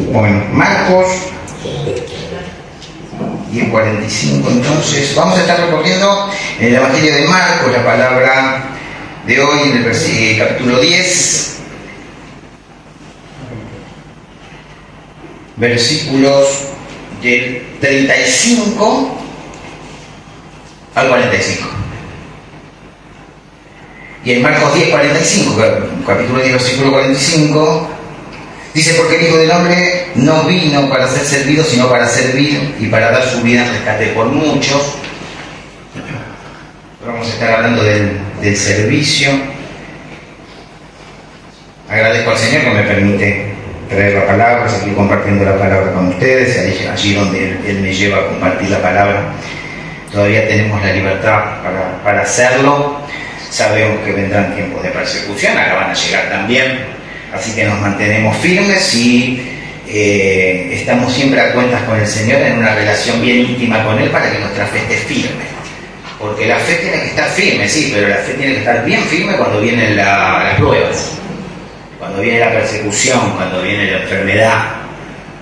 Bueno, Marcos 10:45, entonces vamos a estar recorriendo en el Evangelio de Marcos la palabra de hoy en el capítulo 10, versículos del 35 al 45. Y en Marcos 10:45, capítulo 10, versículo 45, dice: porque el Hijo del Hombre no vino para ser servido, sino para servir y para dar su vida en rescate por muchos. Vamos a estar hablando del servicio. Agradezco al Señor que me permite traer la palabra, seguir compartiendo la palabra con ustedes, allí donde Él me lleva a compartir la palabra. Todavía tenemos la libertad para hacerlo. Sabemos que vendrán tiempos de persecución, ahora van a llegar también, así que nos mantenemos firmes y estamos siempre a cuentas con el Señor, en una relación bien íntima con Él, para que nuestra fe esté firme. Porque la fe tiene que estar firme, sí, pero la fe tiene que estar bien firme cuando vienen las pruebas, cuando viene la persecución, cuando viene la enfermedad,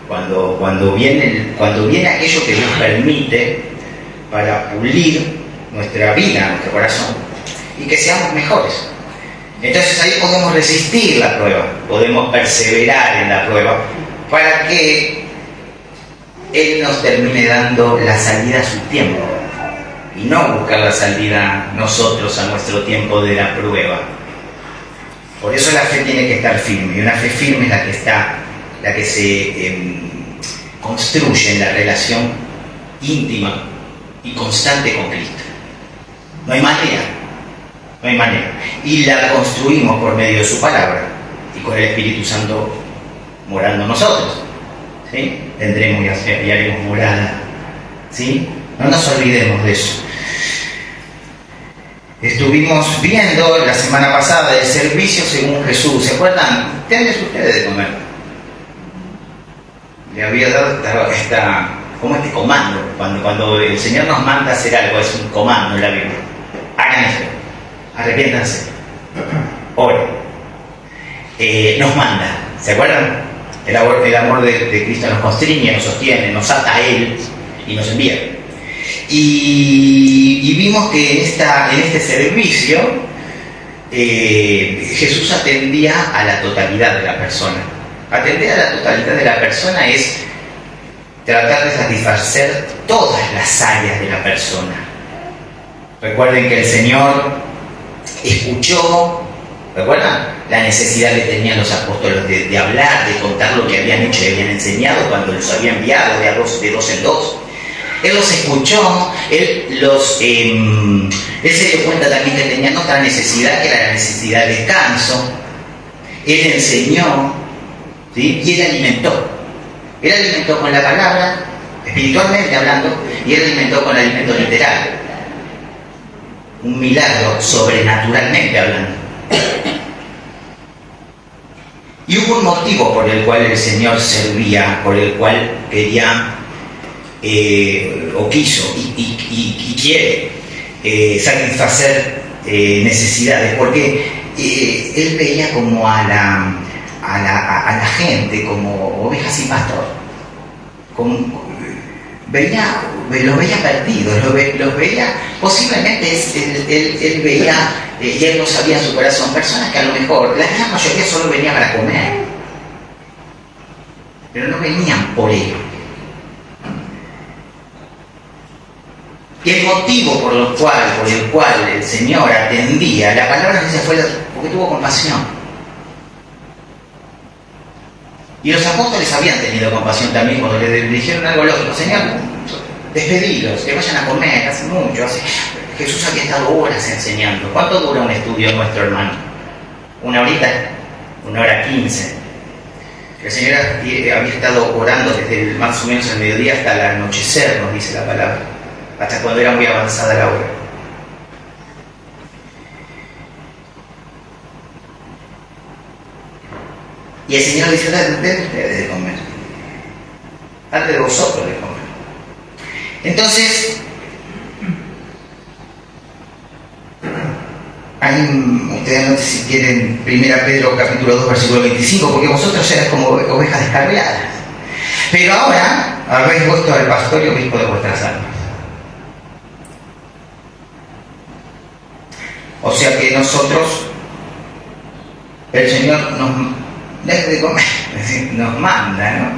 cuando viene aquello que Dios permite para pulir nuestra vida, nuestro corazón, y que seamos mejores. Entonces ahí podemos resistir la prueba, podemos perseverar en la prueba, para que Él nos termine dando la salida a su tiempo, y no buscar la salida nosotros a nuestro tiempo de la prueba. Por eso la fe tiene que estar firme, y una fe firme es la que se construye en la relación íntima y constante con Cristo. No hay manera. Y la construimos por medio de su palabra y con el Espíritu Santo morando en nosotros, ¿sí? Tendremos y haremos morada, ¿sí? No nos olvidemos de eso. Estuvimos viendo la semana pasada el servicio según Jesús. ¿Se acuerdan? ¿Tienen ustedes de comer? Le había dado como este comando. Cuando el Señor nos manda a hacer algo, es un comando en la Biblia. Hagan esto. Arrepiéntanse, oren. Nos manda, ¿se acuerdan? El amor de Cristo nos constriñe, nos sostiene, nos ata a Él y nos envía. Y vimos que en este servicio Jesús atendía a la totalidad de la persona. Atender a la totalidad de la persona es tratar de satisfacer todas las áreas de la persona. Recuerden que el Señor escuchó, ¿recuerdan? La necesidad que tenían los apóstoles de hablar, de contar lo que habían hecho y habían enseñado cuando los había enviado de dos en dos. Él los escuchó, él se dio cuenta también que tenían otra necesidad, que era la necesidad de descanso. Él enseñó, ¿sí? Y él alimentó. Él alimentó con la palabra, espiritualmente hablando, y él alimentó con el alimento literal. Un milagro, sobrenaturalmente hablando. Y hubo un motivo por el cual el Señor servía, por el cual quería o quiso y quiere satisfacer necesidades, porque Él veía como a la gente como ovejas sin pastor, los veía perdidos, los veía, posiblemente él veía, y él no sabía en su corazón, personas que a lo mejor, la gran mayoría solo venían para comer, pero no venían por Él. Y el motivo por el cual el Señor atendía, la palabra dice, fue porque tuvo compasión. Y los apóstoles habían tenido compasión también cuando le dijeron algo lógico: Señor, despedilos, que vayan a comer, hace mucho. Jesús había estado horas enseñando. ¿Cuánto dura un estudio nuestro, hermano? ¿Una horita? 1:15. El Señor había estado orando desde más o menos el mediodía hasta el anochecer, nos dice la palabra, hasta cuando era muy avanzada la hora. Y el Señor dice: denle ustedes de comer, dale de vosotros de comer. Entonces, ustedes no sé si quieren 1 Pedro capítulo 2 versículo 25, porque vosotros erais como ovejas descarriadas. Pero ahora habéis puesto al pastor y obispo de vuestras almas. O sea que nosotros, el Señor nos debe de comer, es decir, nos manda, ¿no?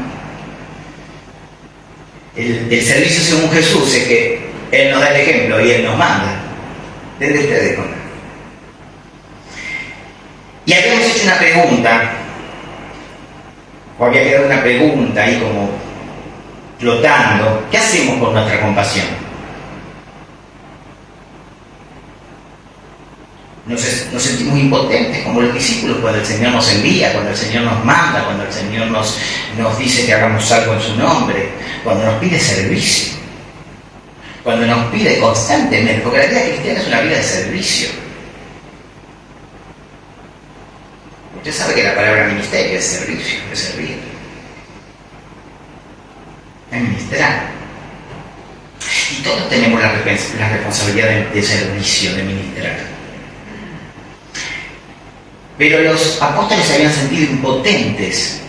El servicio según Jesús es que Él nos da el ejemplo y Él nos manda. Debe ustedes comer. Y habíamos hecho una pregunta, o había quedado una pregunta ahí como flotando. ¿Qué hacemos con nuestra compasión? Nos sentimos impotentes como los discípulos cuando el Señor nos envía, cuando el Señor nos manda, cuando el Señor nos dice que hagamos algo en su nombre, cuando nos pide servicio, cuando nos pide constantemente, porque la vida cristiana es una vida de servicio. Usted sabe que la palabra ministerio es servicio, es servir, es ministrar. Y todos tenemos la responsabilidad de servicio, de ministrar. Pero los apóstoles se habían sentido impotentes,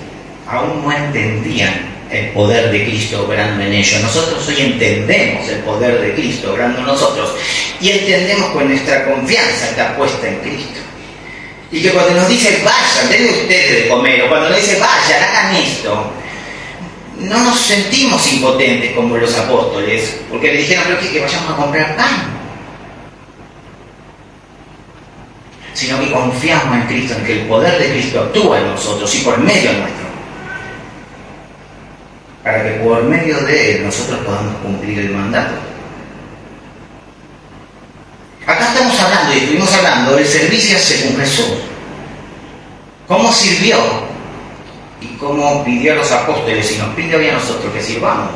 aún no entendían el poder de Cristo obrando en ellos. Nosotros hoy entendemos el poder de Cristo obrando en nosotros y entendemos que nuestra confianza está puesta en Cristo. Y que cuando nos dice vayan, denle ustedes de comer, o cuando nos dice vayan, hagan esto, no nos sentimos impotentes como los apóstoles, porque le dijeron, pero que vayamos a comprar pan. Sino que confiamos en Cristo, en que el poder de Cristo actúa en nosotros y por medio nuestro, para que por medio de Él nosotros podamos cumplir el mandato. Acá estamos hablando y estuvimos hablando del servicio según Jesús. ¿Cómo sirvió? Y cómo pidió a los apóstoles y nos pide hoy a nosotros que sirvamos.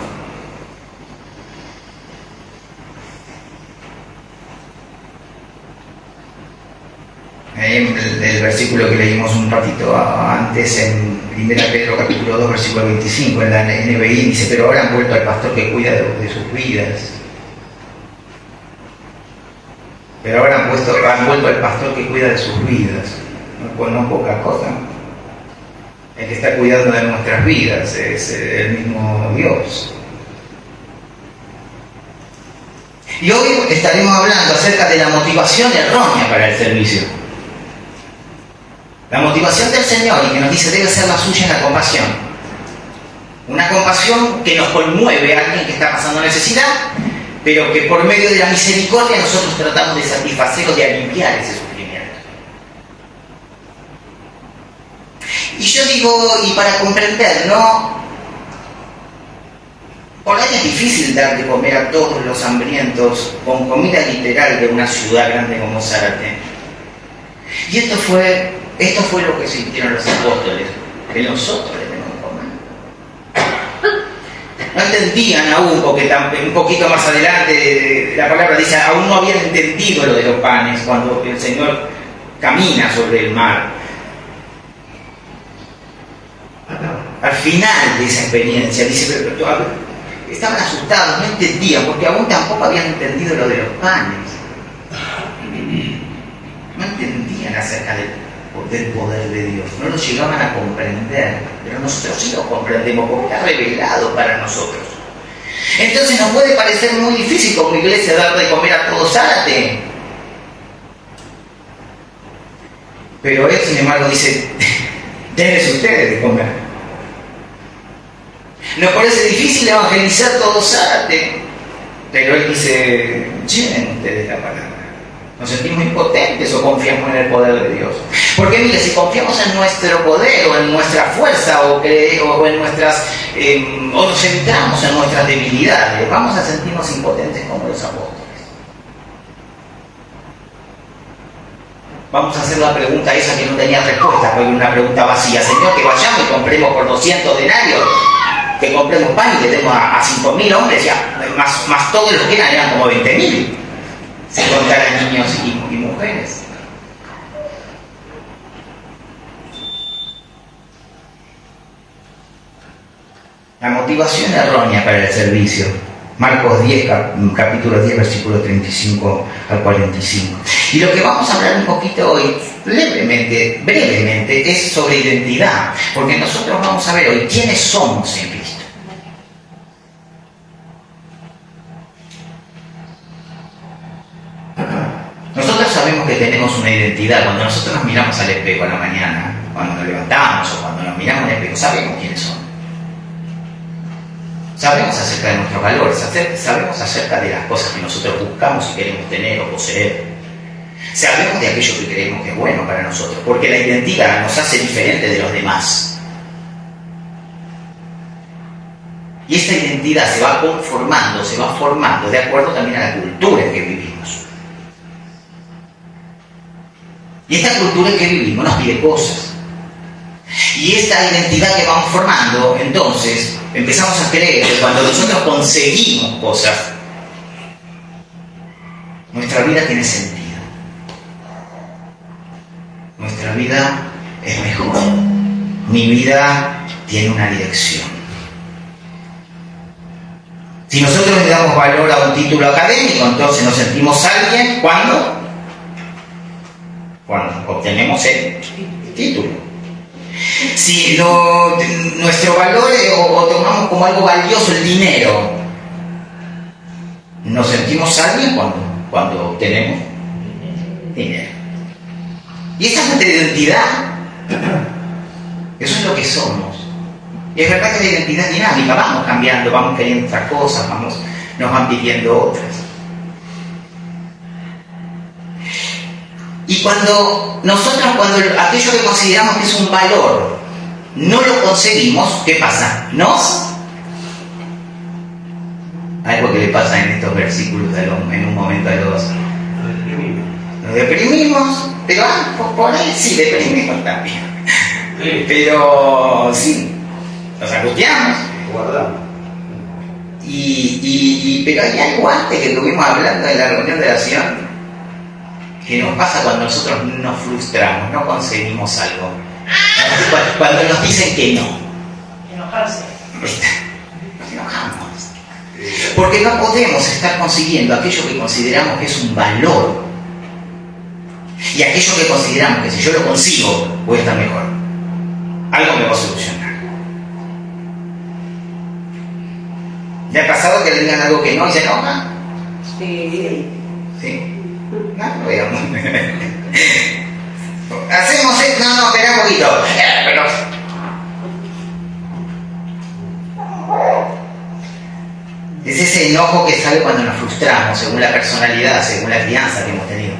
El versículo que leímos un ratito antes en 1 Pedro capítulo 2 versículo 25 en la NBI dice, pero ahora han vuelto al pastor que cuida de sus vidas. Pero ahora han vuelto al pastor que cuida de sus vidas. No poca cosa. El que está cuidando de nuestras vidas es el mismo Dios. Y hoy estaremos hablando acerca de la motivación errónea para el servicio. La motivación del Señor, y que nos dice debe ser la suya, es la compasión. Una compasión que nos conmueve a alguien que está pasando necesidad, pero que por medio de la misericordia nosotros tratamos de satisfacer o de aliviar ese sufrimiento. Y yo digo, y para comprender, ¿no? Por ahí es difícil dar de comer a todos los hambrientos con comida literal de una ciudad grande como Zárate. Y esto fue lo que sintieron los apóstoles, que nosotros le tenemos que comer. No entendían aún, porque un poquito más adelante la palabra dice, aún no habían entendido lo de los panes cuando el Señor camina sobre el mar. Al final de esa experiencia, dice, pero estaban asustados, no entendían, porque aún tampoco habían entendido lo de los panes. No entendían acerca del poder de Dios, no lo llegaban a comprender, pero nosotros sí lo comprendemos porque está revelado para nosotros. Entonces nos puede parecer muy difícil como iglesia dar de comer a todo Zárate, pero Él sin embargo dice, denles ustedes de comer. Nos parece difícil evangelizar todo Zárate, pero Él dice, llenen ustedes la palabra. Nos sentimos impotentes o confiamos en el poder de Dios. Porque mire, si confiamos en nuestro poder o en nuestra fuerza o en nuestras o nos centramos en nuestras debilidades, vamos a sentirnos impotentes como los apóstoles. Vamos a hacer la pregunta esa que no tenía respuesta, fue una pregunta vacía. Señor, que vayamos y compremos por 200 denarios, que compremos pan y le demos a 5.000 hombres, ya, más todos los que eran como 20.000. Se contaran niños y mujeres. La motivación errónea para el servicio. Marcos 10, capítulo 10, versículo 35 al 45. Y lo que vamos a hablar un poquito hoy, brevemente, es sobre identidad. Porque nosotros vamos a ver hoy quiénes somos en Cristo. tenemos una identidad. Cuando nosotros nos miramos al espejo a la mañana, cuando nos levantamos o cuando nos miramos al espejo, sabemos quiénes somos. Sabemos acerca de nuestros valores, sabemos acerca de las cosas que nosotros buscamos y queremos tener o poseer. Sabemos de aquello que creemos que es bueno para nosotros, porque la identidad nos hace diferente de los demás. Y esta identidad se va conformando, se va formando de acuerdo también a la cultura en que vivimos. Y esta cultura en que vivimos nos pide cosas. Y esta identidad que vamos formando, entonces, empezamos a creer que cuando nosotros conseguimos cosas, nuestra vida tiene sentido. Nuestra vida es mejor. Mi vida tiene una dirección. Si nosotros le damos valor a un título académico, entonces nos sentimos alguien. ¿Cuándo? Cuando obtenemos el título. Si nuestro valor o tomamos como algo valioso el dinero, nos sentimos alguien cuando obtenemos dinero. Y esa es nuestra identidad. Eso es lo que somos. Y es verdad que la identidad es dinámica, vamos cambiando, vamos queriendo otras cosas, nos van pidiendo otras. Y cuando aquello que consideramos que es un valor, no lo conseguimos, ¿qué pasa? Algo que le pasa en estos versículos en un momento a los deprimimos, pero por ahí sí deprimimos también. Sí. Pero sí, nos angustiamos. Guardamos. Pero hay algo antes que estuvimos hablando en la reunión de oración que nos pasa cuando nosotros nos frustramos, no conseguimos algo. Cuando nos dicen que no. Enojarse. Nos enojamos. Porque no podemos estar consiguiendo aquello que consideramos que es un valor. Y aquello que consideramos que si yo lo consigo, voy a estar mejor. Algo me va a solucionar. ¿Le ha pasado que le digan algo que no y se enoja? Sí. Sí. No, veamos. Hacemos esto. No, espera un poquito. Pero... es ese enojo que sale cuando nos frustramos, según la personalidad, según la crianza que hemos tenido.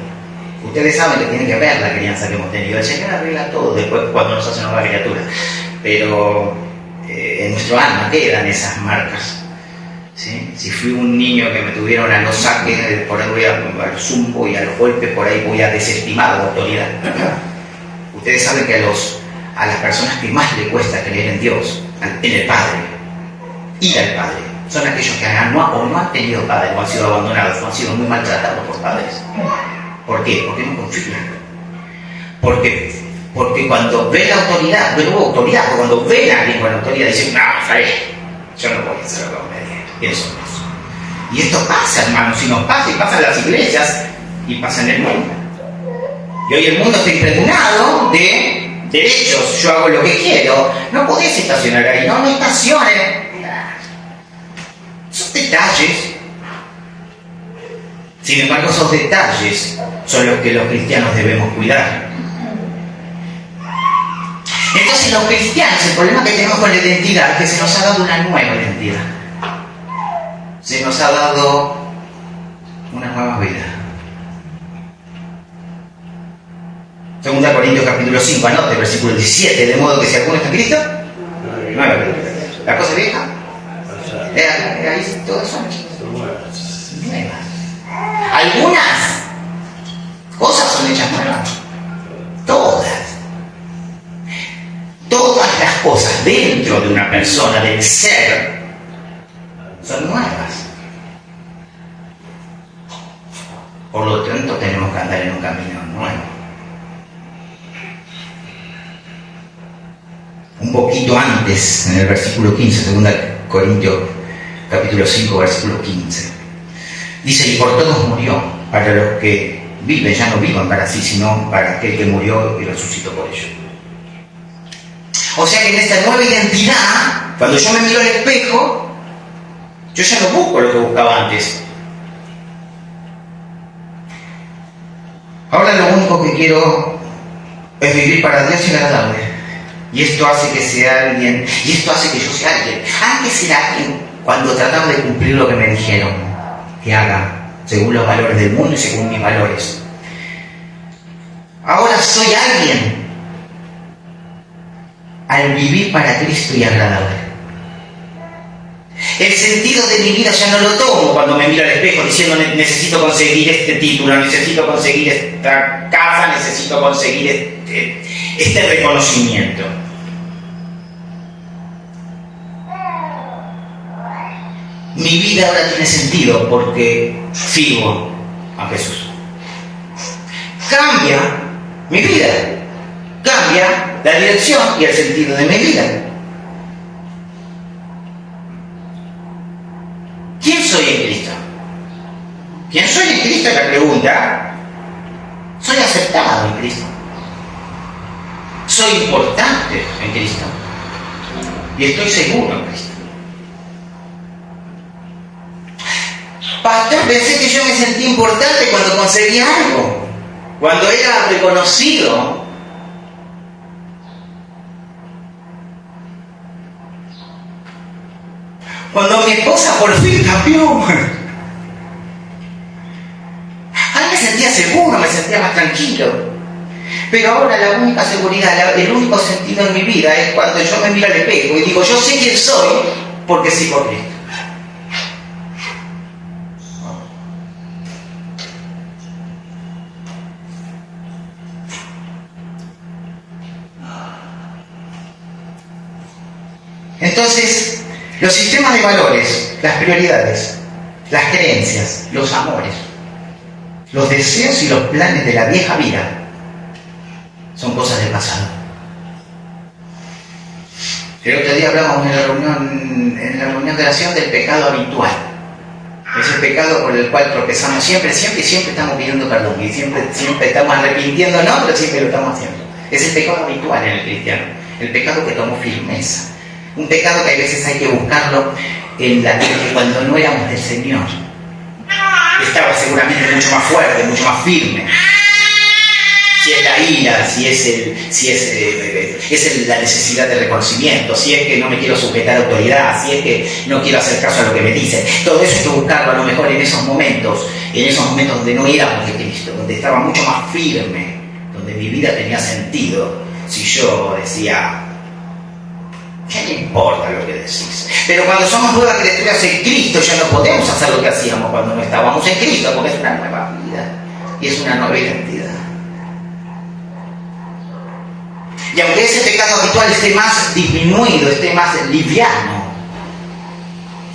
Ustedes saben que tienen que ver la crianza que hemos tenido. El Señor arregla todo después cuando nos hace una nueva criatura. Pero en nuestro alma quedan esas marcas. ¿Sí? Si fui un niño que me tuvieron a los saques, por ahí voy al zumbo y a los golpes, por ahí voy a desestimar la autoridad. Ustedes saben que a las personas que más le cuesta creer en Dios, en el Padre, ir al Padre, son aquellos que no han tenido padres, o han sido abandonados, o han sido muy maltratados por padres. ¿Por qué? Porque no confían. Porque cuando ve la autoridad, cuando ven a alguien con la autoridad, dicen, no, yo no voy a hacer lo que me digan. ¿Quiénes son esos? Y esto pasa, hermanos, y nos pasa, y pasa en las iglesias, y pasa en el mundo. Y hoy el mundo está impregnado de derechos, yo hago lo que quiero, no podés estacionar ahí, no estaciones. Son detalles. Sin embargo, esos detalles son los que los cristianos debemos cuidar. Entonces, los cristianos, el problema que tenemos con la identidad es que se nos ha dado una nueva identidad. Se nos ha dado una nueva vida. 2 Corintios capítulo 5, anote, versículo 17, de modo que si alguno está en Cristo, nueva vida. La cosa vieja, ahí todas son nuevas. Algunas cosas son hechas nuevas. Todas las cosas dentro de una persona, del ser, son nuevas. Por lo tanto, tenemos que andar en un camino nuevo. Un poquito antes, en el versículo 15, 2 Corintios capítulo 5, versículo 15. Dice, y por todos murió, para los que viven, ya no vivan para sí, sino para aquel que murió y resucitó por ellos. O sea que en esta nueva identidad, cuando yo me miro al espejo, yo ya no busco lo que buscaba antes. Ahora lo único que quiero es vivir para Dios y agradable. Y esto hace que sea alguien, y esto hace que yo sea alguien. Antes era alguien cuando trataba de cumplir lo que me dijeron que haga, según los valores del mundo y según mis valores. Ahora soy alguien al vivir para Cristo y agradable. El sentido de mi vida ya no lo tomo cuando me miro al espejo diciendo necesito conseguir este título, necesito conseguir esta casa, necesito conseguir este reconocimiento. Mi vida ahora tiene sentido porque sigo a Jesús. Cambia mi vida, cambia la dirección y el sentido de mi vida. ¿Quién soy en Cristo? ¿Quién soy en Cristo es la pregunta? Soy aceptado en Cristo. Soy importante en Cristo. Y estoy seguro en Cristo. Pastor, pensé que yo me sentí importante cuando conseguí algo, cuando era reconocido. Cuando mi esposa por fin cambió. Ahí me sentía seguro, me sentía más tranquilo. Pero ahora la única seguridad, el único sentido en mi vida es cuando yo me miro al espejo y digo, yo sé quién soy porque sigo a Cristo. Entonces, los sistemas de valores, las prioridades, las creencias, los amores, los deseos y los planes de la vieja vida son cosas del pasado. El otro día hablamos en la reunión de oración del pecado habitual. Ese pecado por el cual tropezamos siempre estamos pidiendo perdón y siempre estamos arrepintiéndonos, pero siempre lo estamos haciendo. Es el pecado habitual en el cristiano, el pecado que tomó firmeza. Un pecado que a veces hay que buscarlo en la tierra, cuando no éramos del Señor. Estaba seguramente mucho más fuerte, mucho más firme. Si es la ira, si es la necesidad de reconocimiento, si es que no me quiero sujetar a autoridad, si es que no quiero hacer caso a lo que me dicen. Todo eso hay que buscarlo a lo mejor en esos momentos donde no éramos de Cristo, donde estaba mucho más firme, donde mi vida tenía sentido. Si yo decía, ¿qué me importa lo que decís? Pero cuando somos nuevas criaturas en Cristo ya no podemos hacer lo que hacíamos cuando no estábamos en Cristo, porque es una nueva vida y es una nueva identidad. Y aunque ese pecado habitual esté más disminuido, esté más liviano,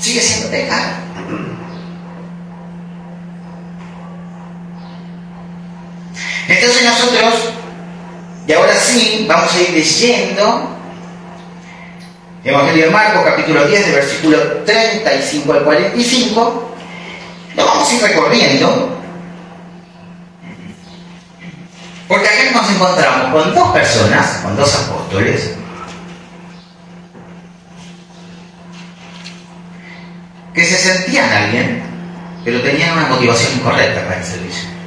sigue siendo pecado. Entonces nosotros, y ahora sí, vamos a ir leyendo Evangelio de Marcos, capítulo 10, de versículo 35 al 45. Lo vamos a ir recorriendo, porque acá nos encontramos con dos personas, con dos apóstoles, que se sentían alguien, pero tenían una motivación incorrecta para el servicio.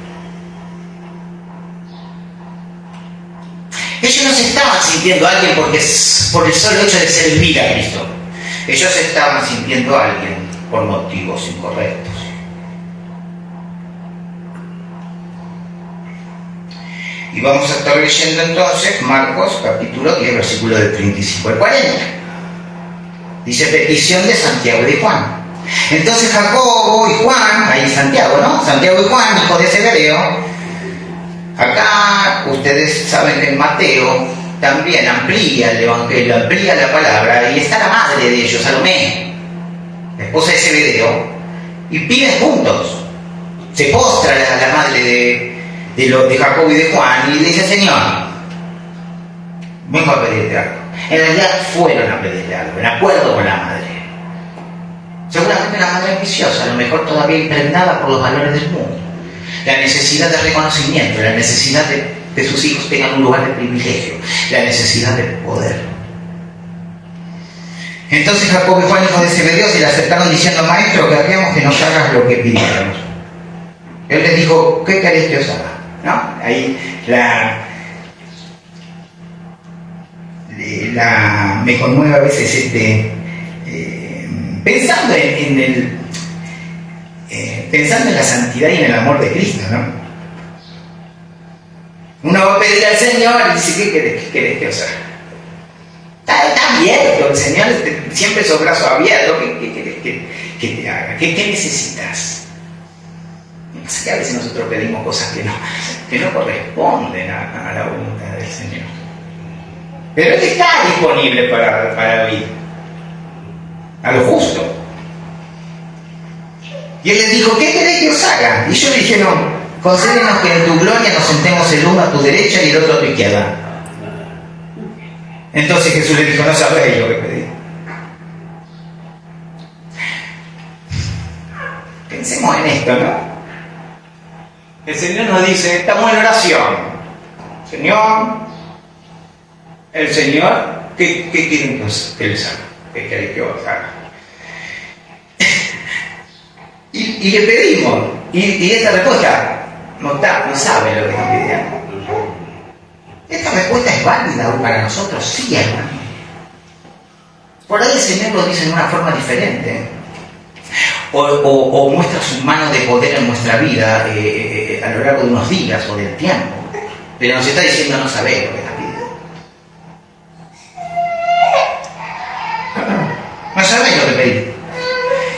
Ellos no se estaban sintiendo a alguien por el solo hecho de servir a Cristo. Ellos se estaban sintiendo a alguien por motivos incorrectos. Y vamos a estar leyendo entonces Marcos capítulo 10, versículo del 35 al 40. Dice: petición de Santiago y de Juan. Entonces Jacobo y Juan, ahí Santiago, ¿no? Santiago y Juan, hijos de Zebedeo. Acá ustedes saben que en Mateo también amplía el Evangelio, amplía la palabra, y está la madre de ellos, Salomé, la esposa de Zebedeo, y piden juntos. Se postra la madre de Jacobo y de Juan y dice: Señor, vengo a pedirte algo. En realidad fueron a pedirle algo, en acuerdo con la madre. Seguramente una madre ambiciosa, a lo mejor todavía impregnada por los valores del mundo. La necesidad de reconocimiento, la necesidad de que sus hijos tengan un lugar de privilegio, la necesidad de poder. Entonces Jacobo y Juan, hijos de Zebedeo, se le acercaron diciendo: Maestro, querríamos que nos hagas lo que pidiéramos. Él les dijo: ¿qué queréis que os haga? ¿no? Ahí me conmueve a veces pensando pensando en la santidad y en el amor de Cristo, ¿no? Uno va a pedir al Señor y dice, ¿qué querés que os haga? Está abierto, el Señor siempre esos brazos abiertos, ¿qué querés que te haga? ¿Qué necesitas? Así que a veces nosotros pedimos cosas que no corresponden a la voluntad del Señor. Pero Él está disponible para oír a lo justo. Y Él les dijo, ¿qué querés que os haga? Y ellos le dijeron, concédenos que en tu gloria nos sentemos el uno a tu derecha y el otro a tu izquierda. Entonces Jesús le dijo, no sabéis lo que pedí. Pensemos en esto, ¿no? El Señor nos dice, estamos en oración. Señor, el Señor, ¿qué quieren que les haga? ¿Qué queréis que os haga? Y le pedimos, y esta respuesta no sabe lo que están pidiendo. Esta respuesta es válida aún para nosotros, sí, hermano. Por ahí el Señor lo dice de una forma diferente. O muestra su mano de poder en nuestra vida a lo largo de unos días o del tiempo. Pero nos está diciendo, no sabéis lo que está pidiendo. No sabéis lo que pedí.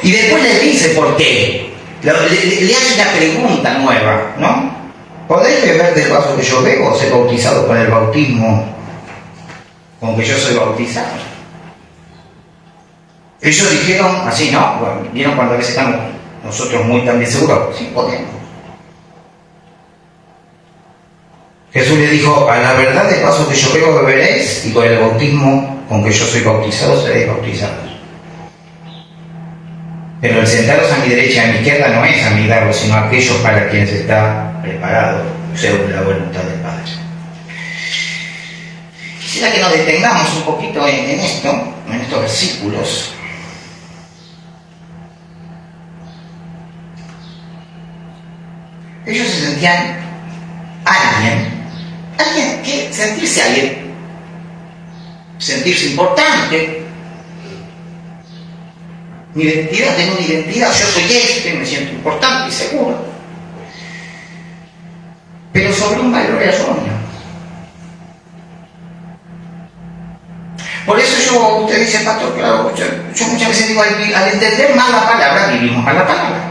Y después le dice por qué. Le hace una pregunta nueva, ¿no? ¿Podéis beber del vaso que yo bebo o ser bautizado con el bautismo con que yo soy bautizado? Ellos dijeron así, ¿no? Bueno, ¿vieron cuando a veces estamos nosotros muy también seguros? Sí, podemos. Jesús le dijo, a la verdad del vaso que yo bebo beberéis y con el bautismo con que yo soy bautizado seréis bautizados. Pero el sentaros a mi derecha y a mi izquierda no es amigarlo, sino aquellos para quienes está preparado, según la voluntad del Padre. Quisiera que nos detengamos un poquito en estos versículos. Ellos se sentían sentirse importante. Mi identidad, tengo una identidad, yo soy me siento importante y seguro. Pero sobre un valor erróneo. Por eso usted dice, pastor, claro, yo muchas veces digo, al entender mal la palabra, vivimos mal la palabra.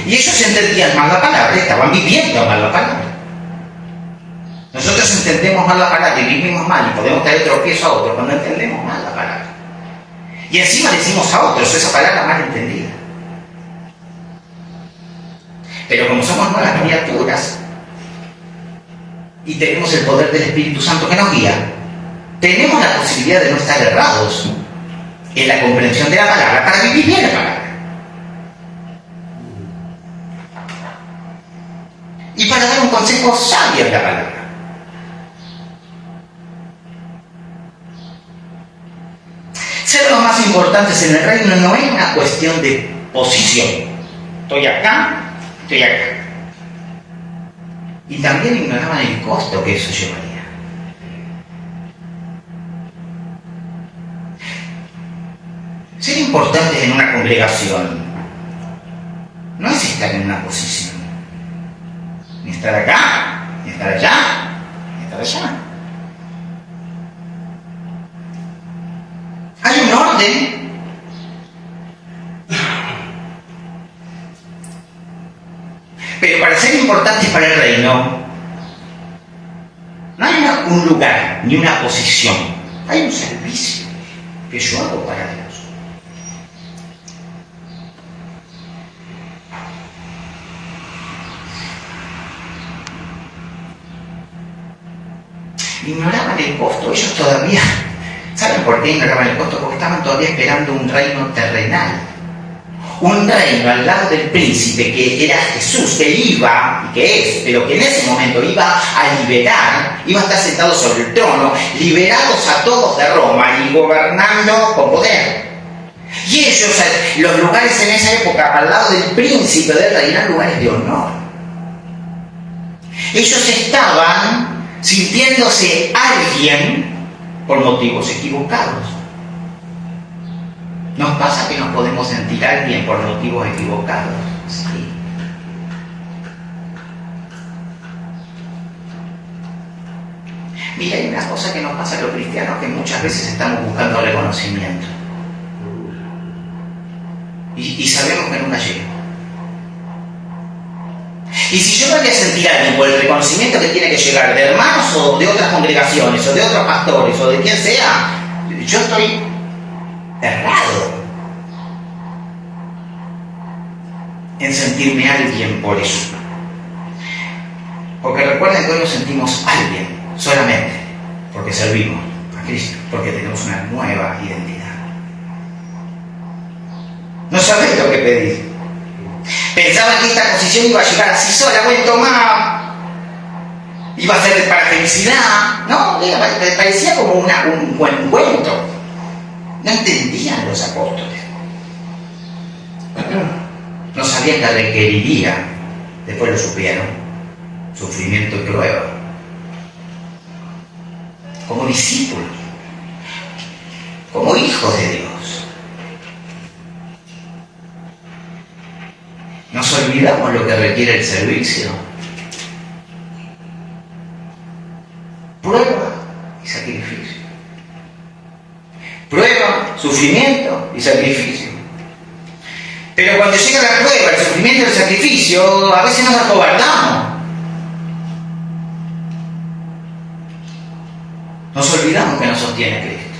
Y ellos entendían mal la palabra, estaban viviendo mal la palabra. Nosotros entendemos mal la palabra y vivimos mal y podemos traer tropiezo a otros cuando entendemos mal la palabra. Y encima decimos a otros esa palabra mal entendida. Pero como somos nuevas criaturas y tenemos el poder del Espíritu Santo que nos guía, tenemos la posibilidad de no estar errados en la comprensión de la palabra para vivir bien la palabra. Y para dar un consejo sabio en la palabra. Ser los más importantes en el reino no es una cuestión de posición. Estoy acá, estoy acá. Y también ignoraban el costo que eso llevaría. Ser importantes en una congregación no es estar en una posición. Ni estar acá, ni estar allá, ni estar allá. Hay un orden. Pero para ser importantes para el reino, no hay un lugar ni una posición. Hay un servicio que yo hago para Dios. Ignoraban el costo. Ellos todavía, ¿saben por qué ignoraban el costo? Porque estaban todavía esperando un reino terrenal. Un reino al lado del príncipe que era Jesús, que iba, y que es, pero que en ese momento iba a liberar, iba a estar sentado sobre el trono, liberados a todos de Roma y gobernando con poder. Y ellos, los lugares en esa época al lado del príncipe del rey, eran lugares de honor. Ellos estaban sintiéndose alguien por motivos equivocados. ¿Nos pasa que nos podemos sentir alguien por motivos equivocados? Sí. Mira, hay una cosa que nos pasa a los cristianos, que muchas veces estamos buscando reconocimiento. Y sabemos que nunca llega. Y si yo me voy a sentir alguien por el reconocimiento que tiene que llegar de hermanos o de otras congregaciones o de otros pastores o de quien sea, yo estoy errado en sentirme alguien por eso. Porque recuerden que hoy nos sentimos alguien solamente porque servimos a Cristo, porque tenemos una nueva identidad. No sabés lo que pedir. Pensaba que esta posición iba a llegar así sola, bueno, tomá, iba a ser para felicidad, ¿no? Parecía como un buen cuento. No entendían los apóstoles. No sabían que requeriría, después lo supieron, sufrimiento y prueba. Como discípulos, como hijos de Dios. Nos olvidamos lo que requiere el servicio. Prueba y sacrificio. Prueba, sufrimiento y sacrificio. Pero cuando llega la prueba, el sufrimiento y el sacrificio, a veces nos acobardamos. Nos olvidamos que nos sostiene Cristo.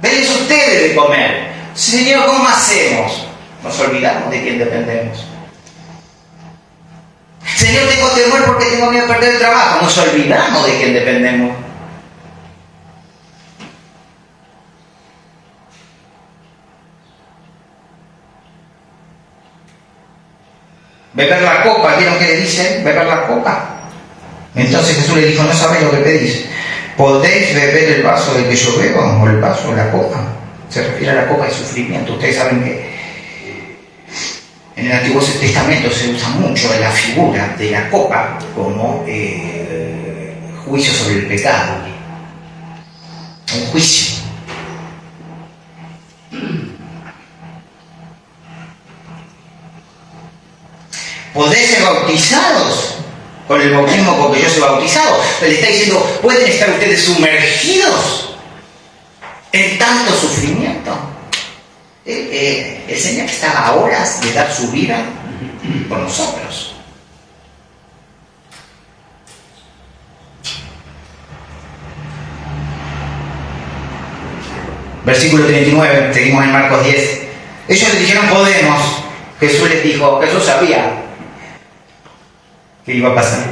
Denles ustedes de comer. Señor, ¿cómo hacemos? Nos olvidamos de quién dependemos. Señor, tengo temor porque tengo miedo de perder el trabajo. Nos olvidamos de quién dependemos. Beber la copa, ¿vieron qué le dicen? Beber la copa. Entonces Jesús le dijo, no sabéis lo que pedís. ¿Podéis beber el vaso del que yo bebo? O el vaso de la copa. Se refiere a la copa de sufrimiento. Ustedes saben que en el Antiguo Testamento se usa mucho la figura de la copa como juicio sobre el pecado. Un juicio. ¿Podéis ser bautizados con el bautismo con que yo soy bautizado? Pero le está diciendo, ¿pueden estar ustedes sumergidos en tanto sufrimiento? El Señor estaba a horas de dar su vida por nosotros. Versículo 39, seguimos en Marcos 10. Ellos le dijeron, podemos. Jesús les dijo, Jesús sabía que iba a pasar.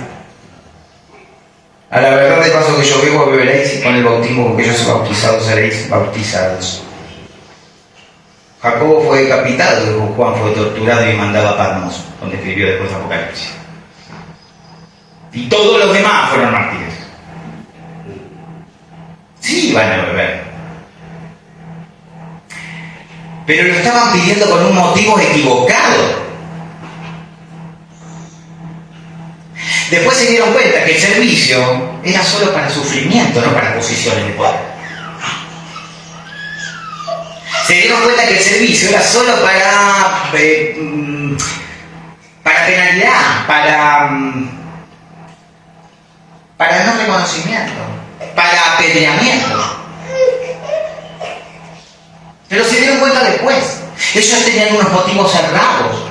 A la verdad del vaso que yo bebo beberéis, y con el bautismo con que yo soy bautizado seréis bautizados. Jacobo fue decapitado, Juan fue torturado y mandado a Patmos, donde escribió después Apocalipsis. Y todos los demás fueron mártires. Sí, van a beber. Pero lo estaban pidiendo con un motivo equivocado. Después se dieron cuenta que el servicio era solo para sufrimiento, no para posiciones de poder. Se dieron cuenta que el servicio era solo para penalidad, para no reconocimiento, para apedreamiento. Pero se dieron cuenta después. Ellos tenían unos motivos errados.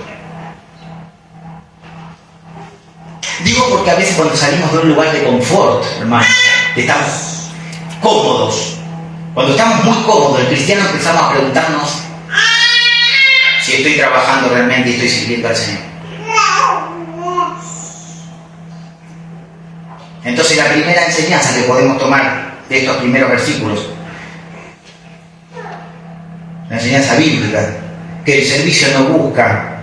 Digo porque a veces cuando salimos de un lugar de confort, hermano, estamos cómodos. Cuando estamos muy cómodos, el cristiano empezamos a preguntarnos si estoy trabajando realmente y estoy sirviendo al Señor. Entonces la primera enseñanza que podemos tomar de estos primeros versículos, la enseñanza bíblica, que el servicio no busca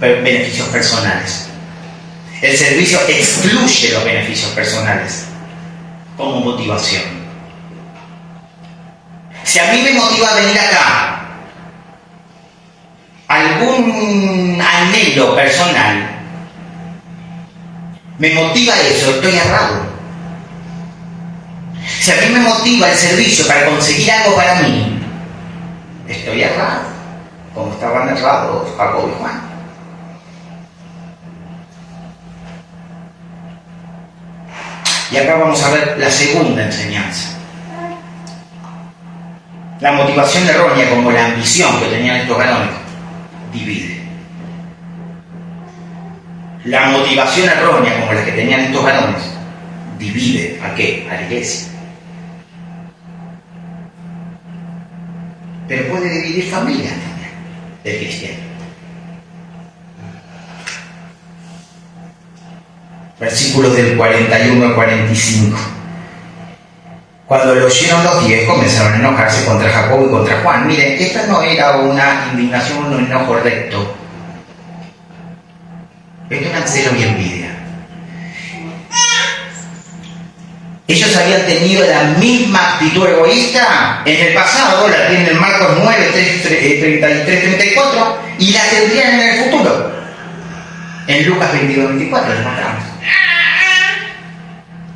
beneficios personales. El servicio excluye los beneficios personales como motivación. Si a mí me motiva a venir acá algún anhelo personal, me motiva eso, estoy errado. Si a mí me motiva el servicio para conseguir algo para mí, estoy errado, como estaban errados Jacob y Juan. Y acá vamos a ver la segunda enseñanza. La motivación errónea, como la ambición que tenían estos varones, divide. La motivación errónea, como la que tenían estos varones, divide. ¿A qué? A la iglesia. Pero puede dividir familias también, del cristiano. Versículos del 41 al 45. Cuando lo oyeron los 10, comenzaron a enojarse contra Jacob y contra Juan. Miren, esta no era una indignación, un enojo recto. Esto era celo y envidia. Ellos habían tenido la misma actitud egoísta en el pasado, la tienen en Marcos 9, 33, 34, y la tendrían en el futuro. En Lucas 22, 24, les mostramos.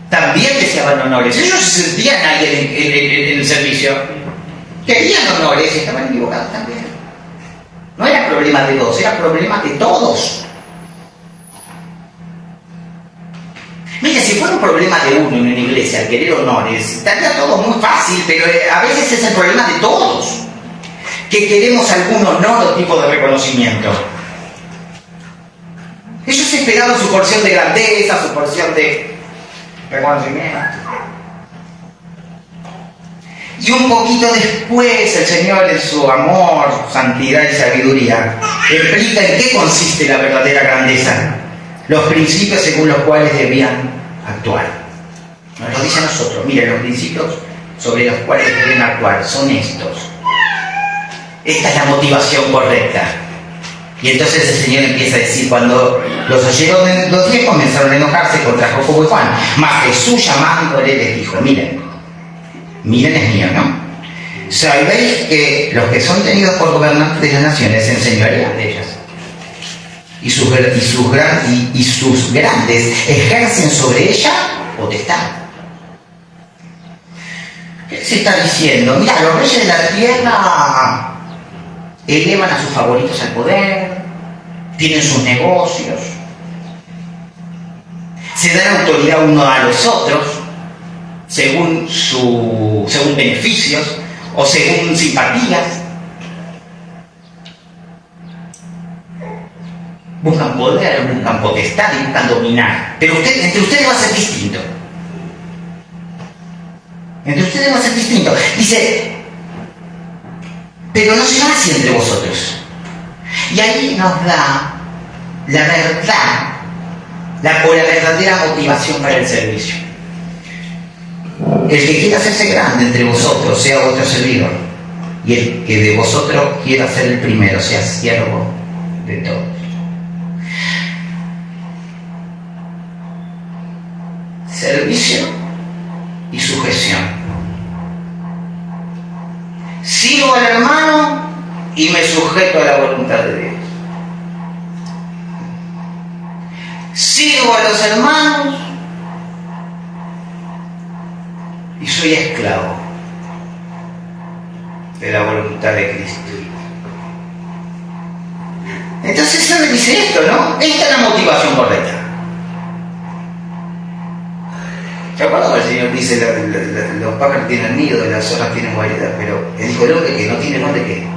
También deseaban honores. Ellos se sentían ahí en el servicio. Querían honores y estaban equivocados también. No era problema de dos, era problema de todos. Mira, si fuera un problema de uno en una iglesia, el querer honores, estaría todo muy fácil, pero a veces es el problema de todos. Que queremos algún honor o tipo de reconocimiento. Ellos esperaban su porción de grandeza, su porción de reconocimiento. Y un poquito después el Señor, en su amor, santidad y sabiduría, explica en qué consiste la verdadera grandeza, los principios según los cuales debían actuar. Nos lo dice a nosotros. Miren, los principios sobre los cuales deben actuar son estos. Esta es la motivación correcta. Y entonces el Señor empieza a decir, cuando los oyeron los 10, comenzaron a enojarse contra Jacob y Juan. Mas Jesús, llamándole, les dijo, miren es mío, ¿no? Sabéis que los que son tenidos por gobernantes de las naciones se enseñorean de ellas. Y sus grandes ejercen sobre ella potestad. ¿Qué se está diciendo? Mira, los reyes de la tierra elevan a sus favoritos al poder, tienen sus negocios, se dan autoridad uno a los otros según beneficios o según simpatías. Buscan poder, buscan potestad y buscan dominar. Pero entre ustedes va a ser distinto. Entre ustedes va a ser distinto. Dice, pero no será así entre vosotros. Y ahí nos da la verdad, la verdadera motivación para el servicio. El que quiera hacerse grande entre vosotros sea vuestro servidor, y el que de vosotros quiera ser el primero sea siervo de todos. Servicio y sujeción. Sirvo al hermano y me sujeto a la voluntad de Dios. Sirvo a los hermanos y soy esclavo de la voluntad de Cristo. Entonces se me dice esto, ¿no? Esta es la motivación correcta. ¿Se acuerdan? El Señor dice, los pájaros tienen nido, las zorras tienen guarida, pero el hijo del hombre que no tiene dónde qué.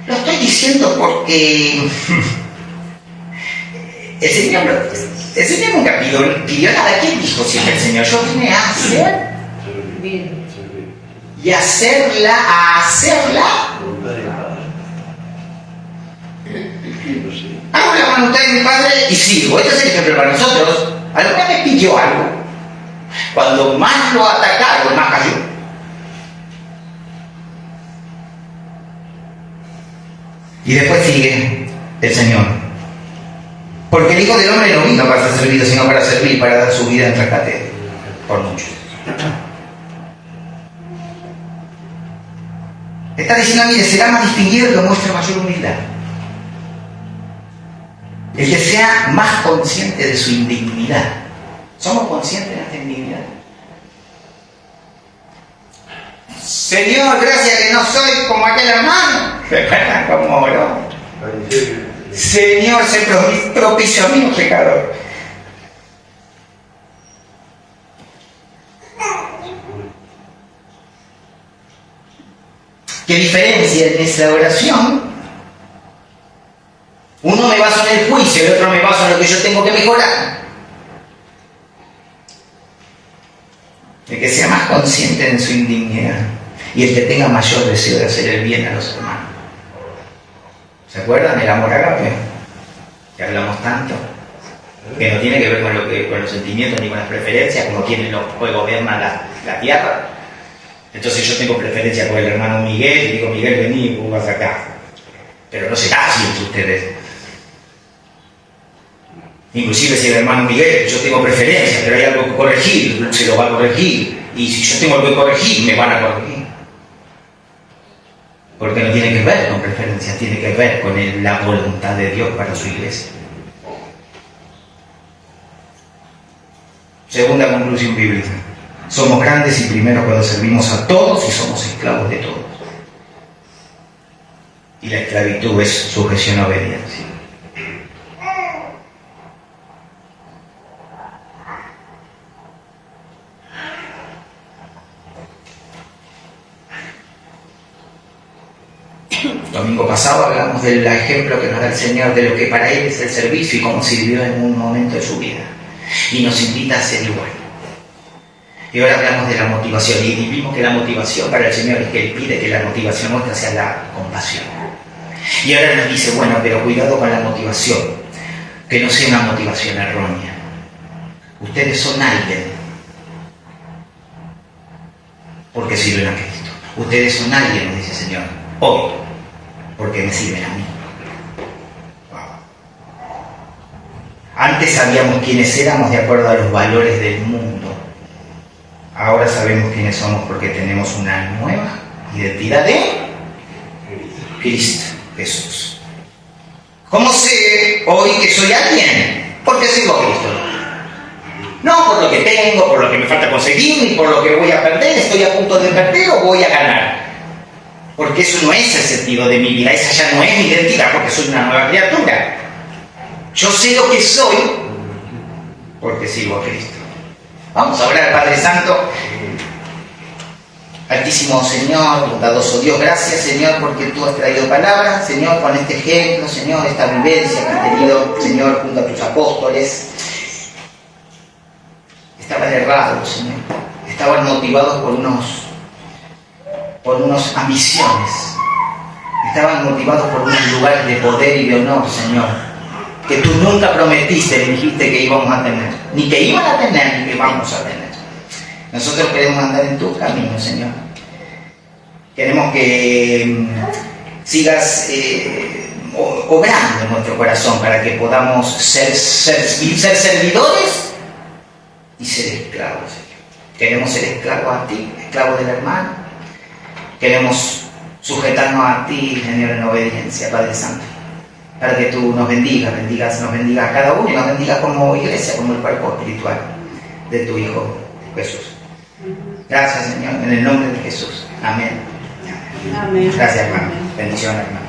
Lo estoy diciendo porque el Señor nunca pidió nada. ¿Qué dijo siempre el Señor? Yo vine a hacer y a hacerla. Hago la voluntad de mi Padre y sirvo. Este es el ejemplo para nosotros. ¿Alguna vez pidió algo? Cuando más lo atacaron, más cayó. Y después sigue el Señor. Porque el Hijo del Hombre no vino para ser servido, sino para servir, para dar su vida en rescate por muchos. Está diciendo, mire, será más distinguido el que muestre mayor humildad. El que sea más consciente de su indignidad. ¿Somos conscientes de nuestra indignidad? Señor, gracias que no soy como aquel hermano. ¿Recuerdan cómo oró? Señor, sé propicio a mí, un pecador. ¿Qué diferencia en esa oración? Uno me baso en el juicio, el otro me baso en lo que yo tengo que mejorar. El que sea más consciente en su indignidad y el que tenga mayor deseo de hacer el bien a los hermanos. ¿Se acuerdan? El amor ágape, que hablamos tanto, que no tiene que ver con los sentimientos ni con las preferencias, como quienes gobiernan la tierra. Entonces yo tengo preferencia por el hermano Miguel y digo, Miguel, vení, vos vas acá. Pero no será así entre ustedes. Inclusive si el hermano Miguel, yo tengo preferencia, pero hay algo que corregir, se lo va a corregir. Y si yo tengo algo que corregir, me van a corregir. Porque no tiene que ver con preferencias, tiene que ver con la voluntad de Dios para su iglesia. Segunda conclusión bíblica. Somos grandes y primeros cuando servimos a todos y somos esclavos de todos. Y la esclavitud es sujeción a obediencia. Domingo pasado hablamos del ejemplo que nos da el Señor de lo que para Él es el servicio y cómo sirvió en un momento de su vida. Y nos invita a ser igual. Y ahora hablamos de la motivación. Y vimos que la motivación para el Señor es que Él pide que la motivación nuestra sea la compasión. Y ahora nos dice, bueno, pero cuidado con la motivación. Que no sea una motivación errónea. Ustedes son alguien porque sirven a Cristo. Ustedes son alguien, nos dice el Señor, hoy, porque me sirven a mí. Wow. Antes sabíamos quiénes éramos de acuerdo a los valores del mundo. Ahora sabemos quiénes somos porque tenemos una nueva identidad de Cristo Jesús. ¿Cómo sé hoy que soy alguien? Porque sirvo a Cristo. No por lo que tengo, por lo que me falta conseguir, ni por lo que voy a perder, estoy a punto de perder o voy a ganar. Porque eso no es el sentido de mi vida, esa ya no es mi identidad, porque soy una nueva criatura. Yo sé lo que soy porque sirvo a Cristo. Vamos a orar, Padre Santo. Altísimo Señor, bondadoso Dios, gracias Señor porque tú has traído palabras, Señor, con este ejemplo, Señor, esta vivencia que has tenido, Señor, junto a tus apóstoles. Estaban errados, Señor, estaban motivados por unas ambiciones, estaban motivados por unos lugares de poder y de honor, Señor, que tú nunca prometiste, ni dijiste que íbamos a tener, ni que iban a tener, ni que vamos a tener. Nosotros queremos andar en tus caminos, Señor. Queremos que sigas obrando en nuestro corazón para que podamos ser servidores y ser esclavos, Señor. Queremos ser esclavos a ti, esclavos del hermano. Queremos sujetarnos a ti, Señor, en obediencia, Padre Santo, para que tú nos bendigas a cada uno y nos bendigas como iglesia, como el cuerpo espiritual de tu Hijo Jesús. Gracias, Señor, en el nombre de Jesús. Amén. Amén. Gracias, hermano. Bendiciones, hermano.